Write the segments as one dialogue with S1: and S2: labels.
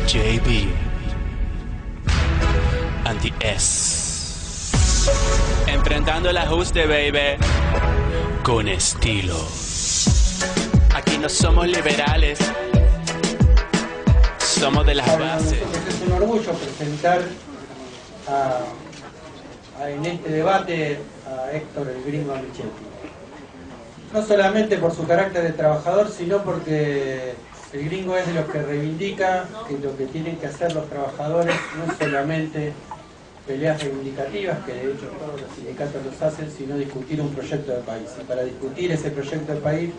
S1: JB and the S. Enfrentando el ajuste, baby, con estilo. Aquí no somos liberales, somos de las bases.
S2: Es un orgullo presentar en este debate a Héctor el Gringo Michetti. No solamente por su carácter de trabajador, sino porque el Gringo es de los que reivindica que lo que tienen que hacer los trabajadores no es solamente peleas reivindicativas, que de hecho todos los sindicatos los hacen, sino discutir un proyecto de país. Y para discutir ese proyecto de país,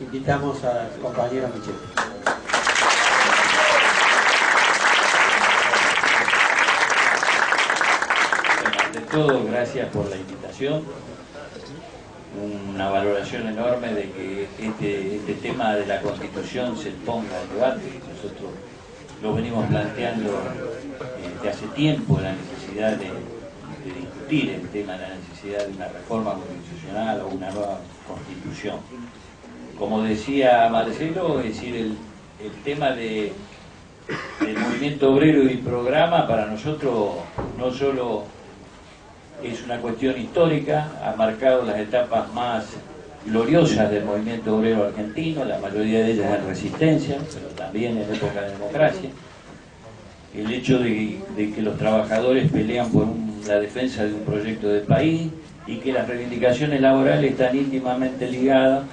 S2: invitamos al compañero Michetti.
S3: Ante todo, gracias por la invitación. Una valoración enorme de que este tema de la Constitución se ponga en debate. Nosotros lo venimos planteando desde hace tiempo, la necesidad de discutir el tema de la necesidad de una reforma constitucional o una nueva Constitución. Como decía Marcelo, es decir, el tema del movimiento obrero y programa para nosotros no solo es una cuestión histórica, ha marcado las etapas más gloriosas del movimiento obrero argentino, la mayoría de ellas en resistencia, pero también en época de democracia. El hecho de que los trabajadores pelean por la defensa de un proyecto de país y que las reivindicaciones laborales están íntimamente ligadas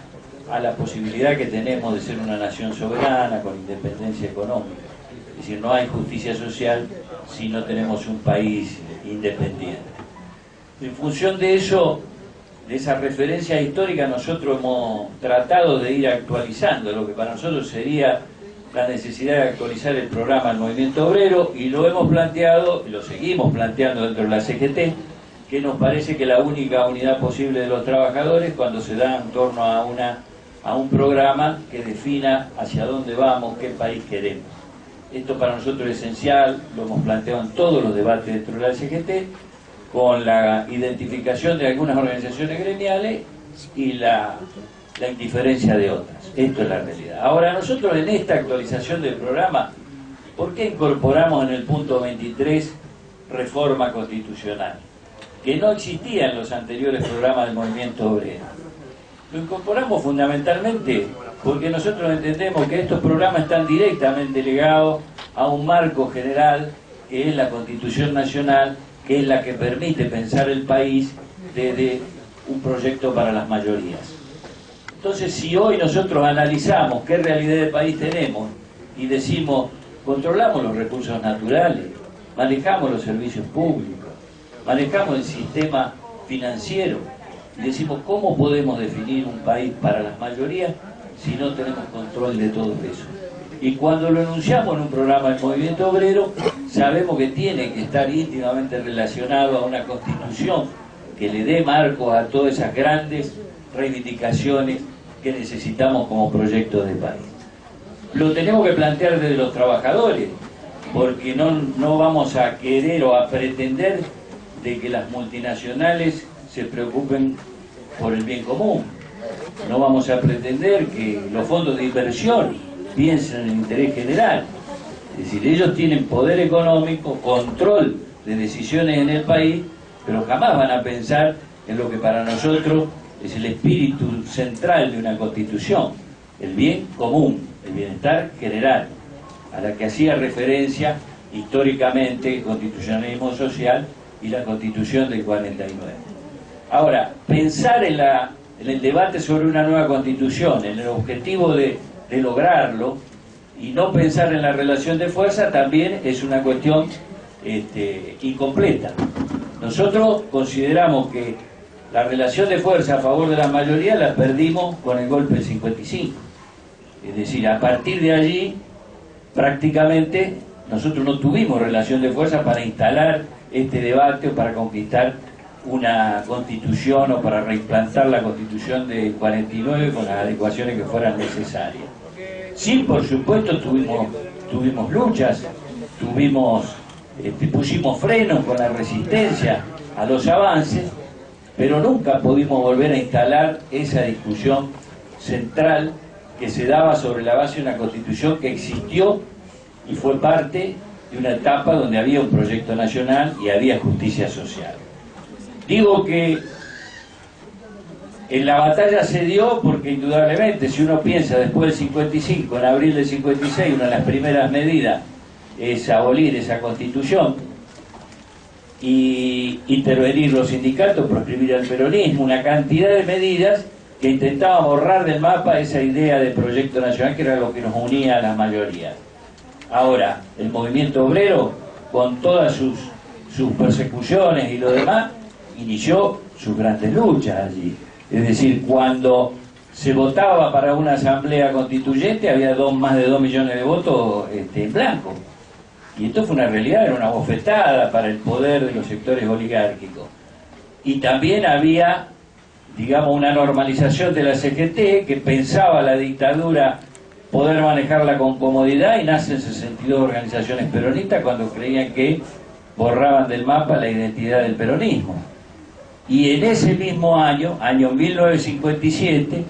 S3: a la posibilidad que tenemos de ser una nación soberana con independencia económica. Es decir, no hay justicia social si no tenemos un país independiente. En función de eso, de esa referencia histórica, nosotros hemos tratado de ir actualizando lo que para nosotros sería la necesidad de actualizar el programa del movimiento obrero, y lo hemos planteado, y lo seguimos planteando dentro de la CGT, que nos parece que la única unidad posible de los trabajadores cuando se da en torno a un programa que defina hacia dónde vamos, qué país queremos. Esto para nosotros es esencial, lo hemos planteado en todos los debates dentro de la CGT, con la identificación de algunas organizaciones gremiales y la indiferencia de otras. Esto es la realidad. Ahora, nosotros en esta actualización del programa, ¿por qué incorporamos en el punto 23 reforma constitucional? Que no existía en los anteriores programas del movimiento obrero. Lo incorporamos fundamentalmente porque nosotros entendemos que estos programas están directamente ligados a un marco general que es la Constitución Nacional, que es la que permite pensar el país desde un proyecto para las mayorías. Entonces, si hoy nosotros analizamos qué realidad de país tenemos y decimos, controlamos los recursos naturales, manejamos los servicios públicos, manejamos el sistema financiero, y decimos, ¿cómo podemos definir un país para las mayorías si no tenemos control de todo eso? Y cuando lo enunciamos en un programa del movimiento obrero, sabemos que tiene que estar íntimamente relacionado a una constitución que le dé marco a todas esas grandes reivindicaciones que necesitamos como proyecto de país. Lo tenemos que plantear desde los trabajadores, porque no vamos a querer o a pretender de que las multinacionales se preocupen por el bien común. No vamos a pretender que los fondos de inversión piensen en el interés general. Es decir, ellos tienen poder económico, control de decisiones en el país, pero jamás van a pensar en lo que para nosotros es el espíritu central de una constitución, el bien común, el bienestar general, a la que hacía referencia históricamente el constitucionalismo social y la Constitución del 49. Ahora, pensar en el debate sobre una nueva constitución, en el objetivo de lograrlo, y no pensar en la relación de fuerza también es una cuestión incompleta. Nosotros consideramos que la relación de fuerza a favor de la mayoría la perdimos con el golpe del 55. Es decir, a partir de allí prácticamente nosotros no tuvimos relación de fuerza para instalar este debate o para conquistar una constitución o para reimplantar la constitución de 49 con las adecuaciones que fueran necesarias. Sí, por supuesto, tuvimos luchas, pusimos frenos con la resistencia a los avances, pero nunca pudimos volver a instalar esa discusión central que se daba sobre la base de una constitución que existió y fue parte de una etapa donde había un proyecto nacional y había justicia social. Digo que en la batalla se dio porque indudablemente, si uno piensa después del 55, en abril del 56, una de las primeras medidas es abolir esa constitución y intervenir los sindicatos, proscribir el peronismo, una cantidad de medidas que intentaban borrar del mapa esa idea de proyecto nacional que era lo que nos unía a la mayoría. Ahora, el movimiento obrero, con todas sus persecuciones y lo demás, inició sus grandes luchas allí. Es decir, cuando se votaba para una asamblea constituyente había más de 2 millones de votos en blanco. Y esto fue una realidad, era una bofetada para el poder de los sectores oligárquicos. Y también había, digamos, una normalización de la CGT que pensaba la dictadura poder manejarla con comodidad, y nacen 62 organizaciones peronistas cuando creían que borraban del mapa la identidad del peronismo. Y en ese mismo año 1957,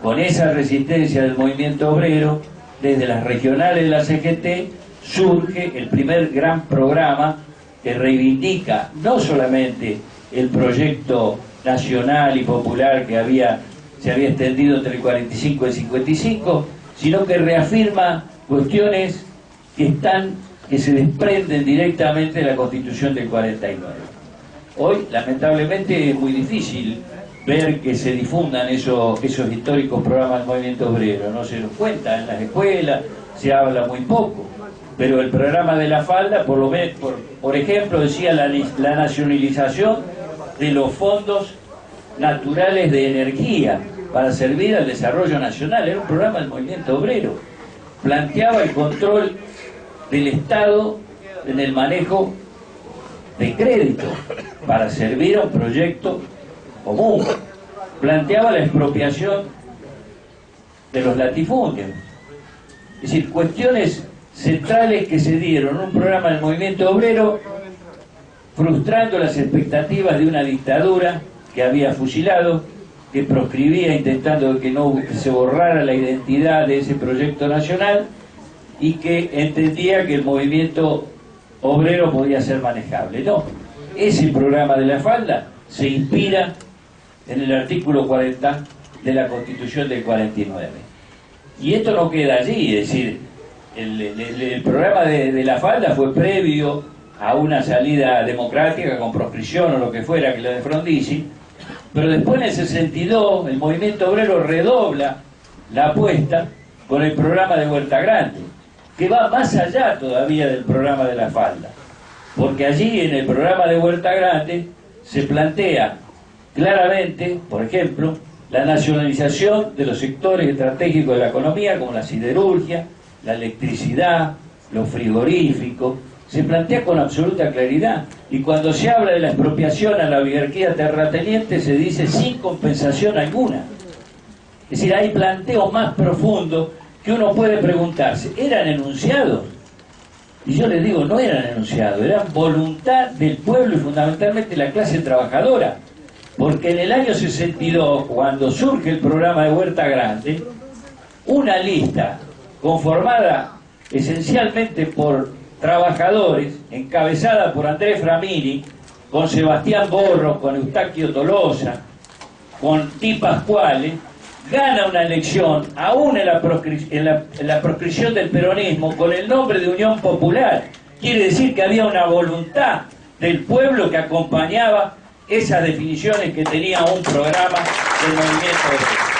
S3: con esa resistencia del movimiento obrero, desde las regionales de la CGT, surge el primer gran programa que reivindica no solamente el proyecto nacional y popular que se había extendido entre el 45 y el 55, sino que reafirma cuestiones que se desprenden directamente de la Constitución del 49. Hoy, lamentablemente, es muy difícil ver que se difundan esos históricos programas del movimiento obrero. No se los cuenta en las escuelas, se habla muy poco. Pero el programa de la falda, por ejemplo, decía la nacionalización de los fondos naturales de energía para servir al desarrollo nacional. Era un programa del movimiento obrero. Planteaba el control del Estado en el manejo de crédito para servir a un proyecto común. Planteaba la expropiación de los latifundios. Es decir, cuestiones centrales que se dieron en un programa del movimiento obrero, frustrando las expectativas de una dictadura que había fusilado, que proscribía intentando que se borrara la identidad de ese proyecto nacional, y que entendía que el movimiento obrero podía ser manejable. No, ese programa de la falda se inspira en el artículo 40 de la Constitución del 49. Y esto no queda allí, es decir, el programa de la falda fue previo a una salida democrática con proscripción o lo que fuera que la de Frondizi, pero después en el 62 el movimiento obrero redobla la apuesta con el programa de Huerta Grande, que va más allá todavía del programa de la falda, porque allí en el programa de Huerta Grande se plantea claramente, por ejemplo, la nacionalización de los sectores estratégicos de la economía, como la siderurgia, la electricidad, los frigoríficos. Se plantea con absoluta claridad, y cuando se habla de la expropiación a la oligarquía terrateniente se dice sin compensación alguna. Es decir, hay planteos más profundos que uno puede preguntarse, ¿eran enunciados? Y yo les digo, no eran enunciados, eran voluntad del pueblo y fundamentalmente la clase trabajadora. Porque en el año 62, cuando surge el programa de Huerta Grande, una lista conformada esencialmente por trabajadores, encabezada por Andrés Framini, con Sebastián Borros, con Eustaquio Tolosa, con Di Pasquale, gana una elección, aún en la proscripción del peronismo, con el nombre de Unión Popular. Quiere decir que había una voluntad del pueblo que acompañaba esas definiciones que tenía un programa del movimiento obrero.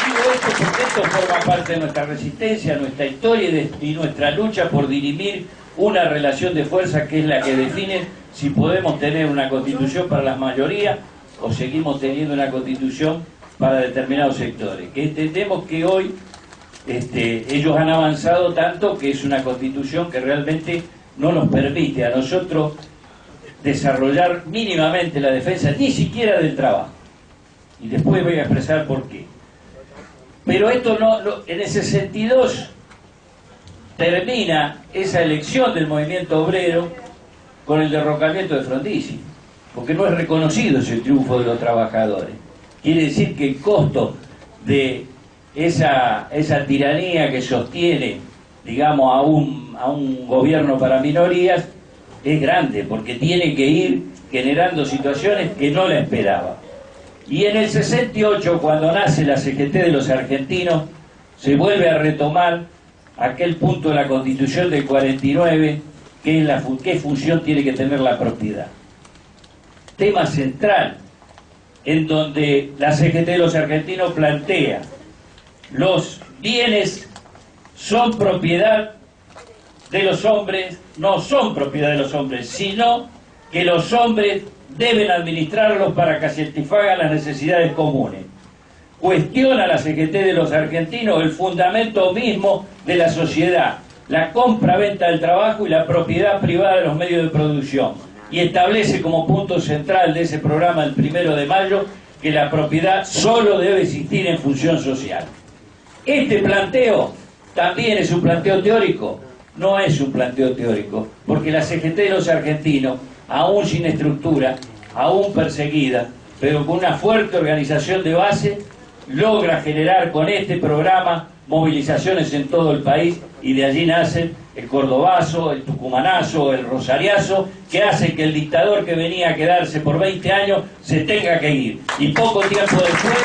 S3: Digo esto porque esto forma parte de nuestra resistencia, nuestra historia y nuestra lucha por dirimir una relación de fuerza que es la que define si podemos tener una constitución para las mayorías o seguimos teniendo una constitución para determinados sectores. Que entendemos que hoy ellos han avanzado tanto que es una constitución que realmente no nos permite a nosotros desarrollar mínimamente la defensa, ni siquiera del trabajo. Y después voy a expresar por qué. Pero esto en el 62 termina esa elección del movimiento obrero con el derrocamiento de Frondizi, porque no es reconocido ese triunfo de los trabajadores. Quiere decir que el costo de esa tiranía que sostiene, digamos, a un gobierno para minorías es grande, porque tiene que ir generando situaciones que no la esperaba. Y en el 68, cuando nace la CGT de los argentinos, se vuelve a retomar aquel punto de la Constitución del 49, que es qué función tiene que tener la propiedad. Tema central, en donde la CGT de los argentinos plantea: los bienes son propiedad de los hombres, no son propiedad de los hombres, sino que los hombres deben administrarlos para que satisfagan las necesidades comunes. Cuestiona la CGT de los argentinos el fundamento mismo de la sociedad, la compra-venta del trabajo y la propiedad privada de los medios de producción, y establece como punto central de ese programa el 1 de mayo que la propiedad solo debe existir en función social. Este planteo también es un planteo teórico. No es un planteo teórico, porque la CGT de los argentinos, aún sin estructura, aún perseguida, pero con una fuerte organización de base, logra generar con este programa movilizaciones en todo el país, y de allí nacen el cordobazo, el tucumanazo, el rosariazo, que hace que el dictador que venía a quedarse por 20 años se tenga que ir. Y poco tiempo después,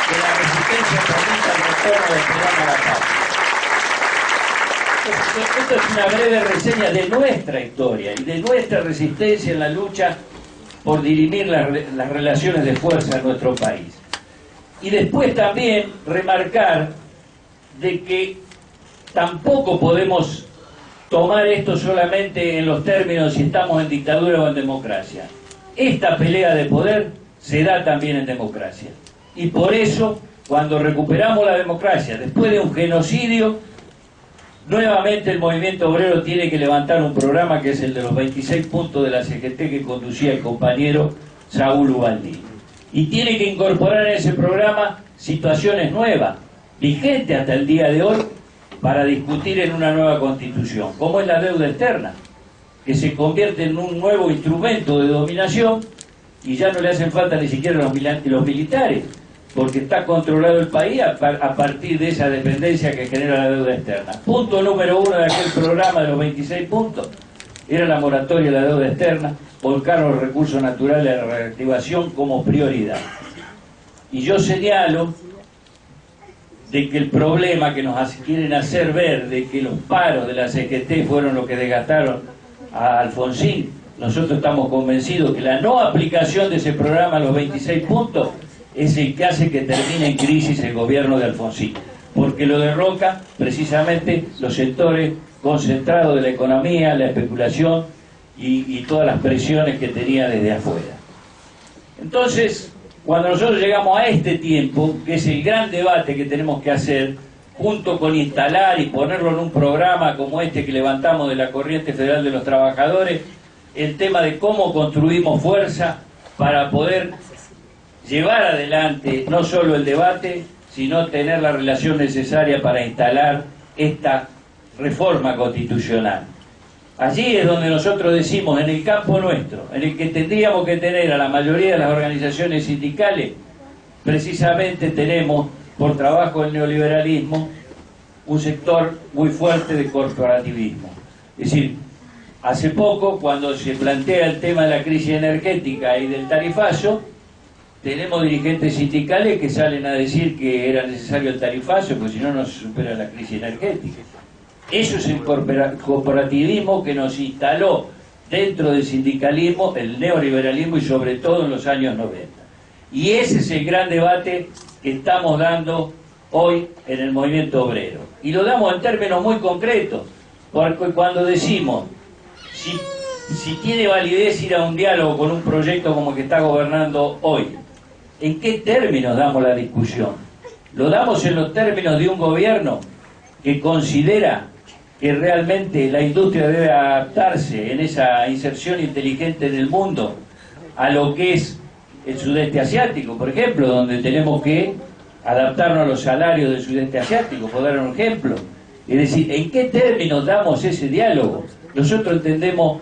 S3: que la resistencia permita el retorno del programa a la paz. Esto es una breve reseña de nuestra historia y de nuestra resistencia en la lucha por dirimir las relaciones de fuerza en nuestro país. Y después también remarcar de que tampoco podemos tomar esto solamente en los términos si estamos en dictadura o en democracia. Esta pelea de poder se da también en democracia. Y por eso, cuando recuperamos la democracia, después de un genocidio, nuevamente el movimiento obrero tiene que levantar un programa que es el de los 26 puntos de la CGT que conducía el compañero Saúl Ubaldí. Y tiene que incorporar en ese programa situaciones nuevas, vigentes hasta el día de hoy, para discutir en una nueva constitución, como es la deuda externa, que se convierte en un nuevo instrumento de dominación y ya no le hacen falta ni siquiera los militares, porque está controlado el país a partir de esa dependencia que genera la deuda externa. Punto número 1 de aquel programa de los 26 puntos era la moratoria de la deuda externa, volcar los recursos naturales a la reactivación como prioridad. Y yo señalo de que el problema que nos quieren hacer ver de que los paros de la CGT fueron los que desgastaron a Alfonsín, nosotros estamos convencidos que la no aplicación de ese programa a los 26 puntos es el que hace que termine en crisis el gobierno de Alfonsín, porque lo derroca precisamente los sectores concentrados de la economía, la especulación y todas las presiones que tenía desde afuera. Entonces, cuando nosotros llegamos a este tiempo, que es el gran debate que tenemos que hacer, junto con instalar y ponerlo en un programa como este que levantamos de la Corriente Federal de los Trabajadores, el tema de cómo construimos fuerza para poder llevar adelante no solo el debate, sino tener la relación necesaria para instalar esta reforma constitucional. Allí es donde nosotros decimos, en el campo nuestro, en el que tendríamos que tener a la mayoría de las organizaciones sindicales, precisamente tenemos, por trabajo del neoliberalismo, un sector muy fuerte de corporativismo. Es decir, hace poco, cuando se plantea el tema de la crisis energética y del tarifazo, tenemos dirigentes sindicales que salen a decir que era necesario el tarifazo, porque si no, no se supera la crisis energética. Eso es el corporativismo que nos instaló dentro del sindicalismo, el neoliberalismo y sobre todo en los años 90. Y ese es el gran debate que estamos dando hoy en el movimiento obrero. Y lo damos en términos muy concretos, porque cuando decimos si tiene validez ir a un diálogo con un proyecto como el que está gobernando hoy, ¿en qué términos damos la discusión? ¿Lo damos en los términos de un gobierno que considera que realmente la industria debe adaptarse en esa inserción inteligente en el mundo a lo que es el sudeste asiático, por ejemplo, donde tenemos que adaptarnos a los salarios del sudeste asiático, por dar un ejemplo? Es decir, ¿en qué términos damos ese diálogo? Nosotros entendemos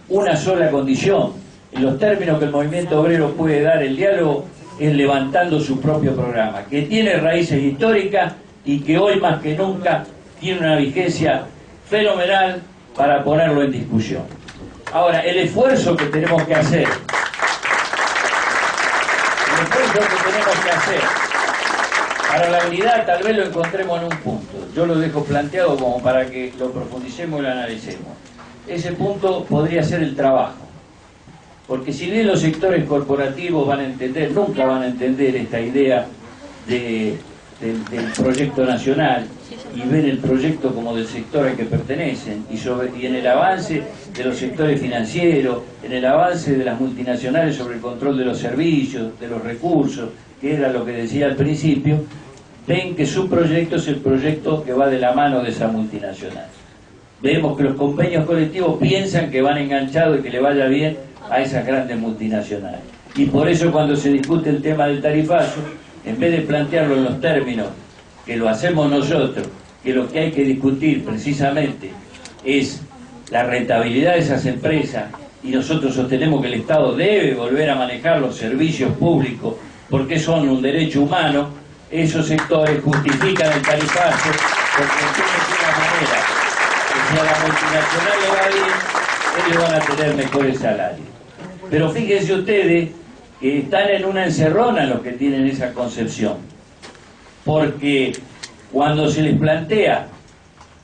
S3: una sola condición: en los términos que el movimiento obrero puede dar el diálogo es levantando su propio programa, que tiene raíces históricas y que hoy más que nunca tiene una vigencia fenomenal para ponerlo en discusión. Ahora, el esfuerzo que tenemos que hacer, para la unidad tal vez lo encontremos en un punto. Yo lo dejo planteado como para que lo profundicemos y lo analicemos. Ese punto podría ser el trabajo. Porque si bien los sectores corporativos van a entender, nunca van a entender esta idea del proyecto nacional y ven el proyecto como del sector al que pertenecen y en el avance de los sectores financieros, en el avance de las multinacionales sobre el control de los servicios, de los recursos, que era lo que decía al principio, ven que su proyecto es el proyecto que va de la mano de esa multinacional. Vemos que los convenios colectivos piensan que van enganchados y que le vaya bien a esas grandes multinacionales. Y por eso cuando se discute el tema del tarifazo, en vez de plantearlo en los términos que lo hacemos nosotros, que lo que hay que discutir precisamente es la rentabilidad de esas empresas, y nosotros sostenemos que el Estado debe volver a manejar los servicios públicos porque son un derecho humano, esos sectores justifican el tarifazo porque entienden de una manera que si a la multinacional le va bien, ellos van a tener mejores salarios. Pero fíjense ustedes que están en una encerrona los que tienen esa concepción, porque cuando se les plantea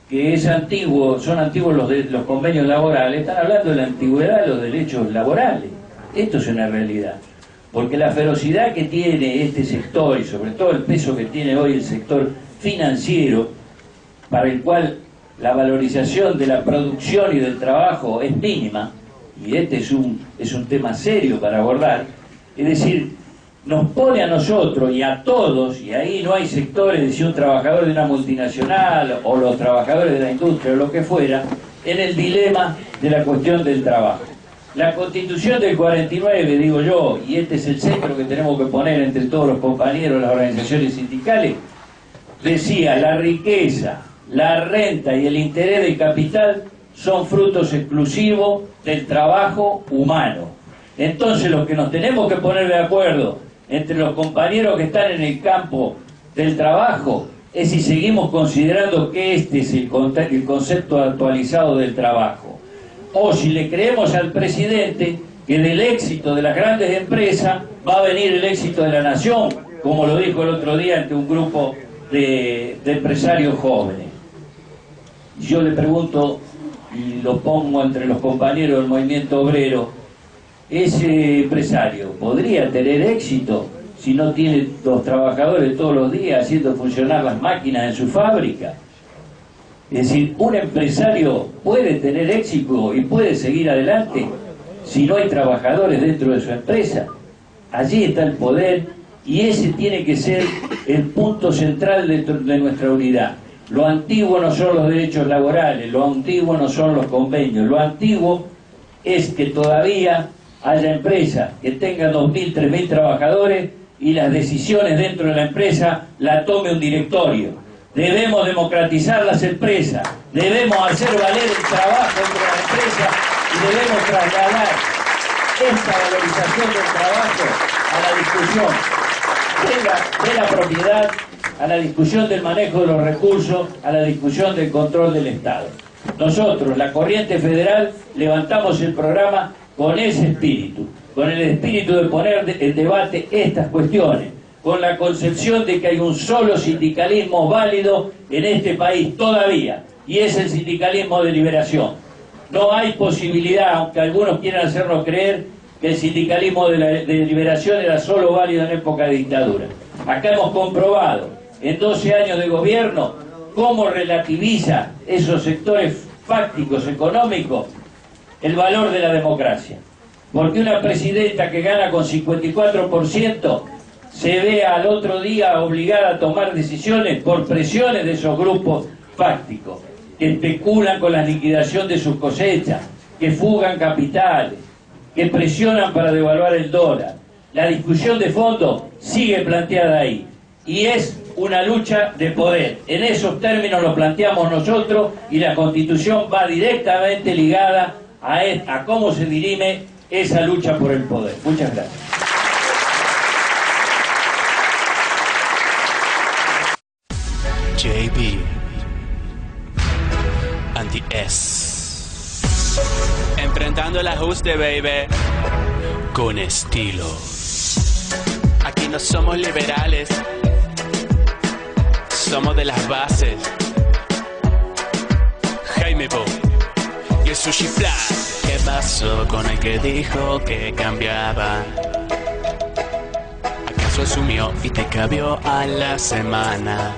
S3: que es antiguo, son antiguos los convenios laborales, están hablando de la antigüedad de los derechos laborales. Esto es una realidad, porque la ferocidad que tiene este sector y sobre todo el peso que tiene hoy el sector financiero, para el cual la valorización de la producción y del trabajo es mínima, y este es un tema serio para abordar, es decir, nos pone a nosotros y a todos, y ahí no hay sectores de si un trabajador de una multinacional o los trabajadores de la industria o lo que fuera, en el dilema de la cuestión del trabajo. La Constitución del 49, digo yo, y este es el centro que tenemos que poner entre todos los compañeros, las organizaciones sindicales, decía: la riqueza, la renta y el interés del capital son frutos exclusivos del trabajo humano. Entonces los que nos tenemos que poner de acuerdo entre los compañeros que están en el campo del trabajo es si seguimos considerando que este es el concepto actualizado del trabajo, o si le creemos al presidente que del éxito de las grandes empresas va a venir el éxito de la nación, como lo dijo el otro día ante un grupo de empresarios jóvenes. Yo le pregunto, y lo pongo entre los compañeros del movimiento obrero, ¿ese empresario podría tener éxito si no tiene los trabajadores todos los días haciendo funcionar las máquinas en su fábrica? Es decir, un empresario puede tener éxito y puede seguir adelante si no hay trabajadores dentro de su empresa. Allí está el poder y ese tiene que ser el punto central de nuestra unidad. Lo antiguo no son los derechos laborales, lo antiguo no son los convenios, lo antiguo es que todavía haya empresas que tengan 2.000, 3.000 trabajadores y las decisiones dentro de la empresa la tome un directorio. Debemos democratizar las empresas, debemos hacer valer el trabajo dentro de la empresa y debemos trasladar esta valorización del trabajo a la discusión de la propiedad, a la discusión del manejo de los recursos, a la discusión del control del Estado. Nosotros, la Corriente Federal, levantamos el programa con ese espíritu, con el espíritu de poner en debate estas cuestiones, con la concepción de que hay un solo sindicalismo válido en este país todavía, y es el sindicalismo de liberación. No hay posibilidad, aunque algunos quieran hacernos creer, que el sindicalismo de liberación era solo válido en época de dictadura. Acá hemos comprobado, en 12 años de gobierno, cómo relativiza esos sectores fácticos, económicos, el valor de la democracia. Porque una presidenta que gana con 54% se ve al otro día obligada a tomar decisiones por presiones de esos grupos fácticos, que especulan con la liquidación de sus cosechas, que fugan capitales, que presionan para devaluar el dólar. La discusión de fondo sigue planteada ahí, y es una lucha de poder. En esos términos lo planteamos nosotros, y la Constitución va directamente ligada a cómo se dirime esa lucha por el poder. Muchas gracias.
S1: JB, Anti-S, enfrentando el ajuste, baby, con estilo. Aquí no somos liberales, somos de las bases. Jaime Bo y el Sushi Flash. ¿Qué pasó con el que dijo que cambiaba? ¿Acaso asumió y te cambió a la semana?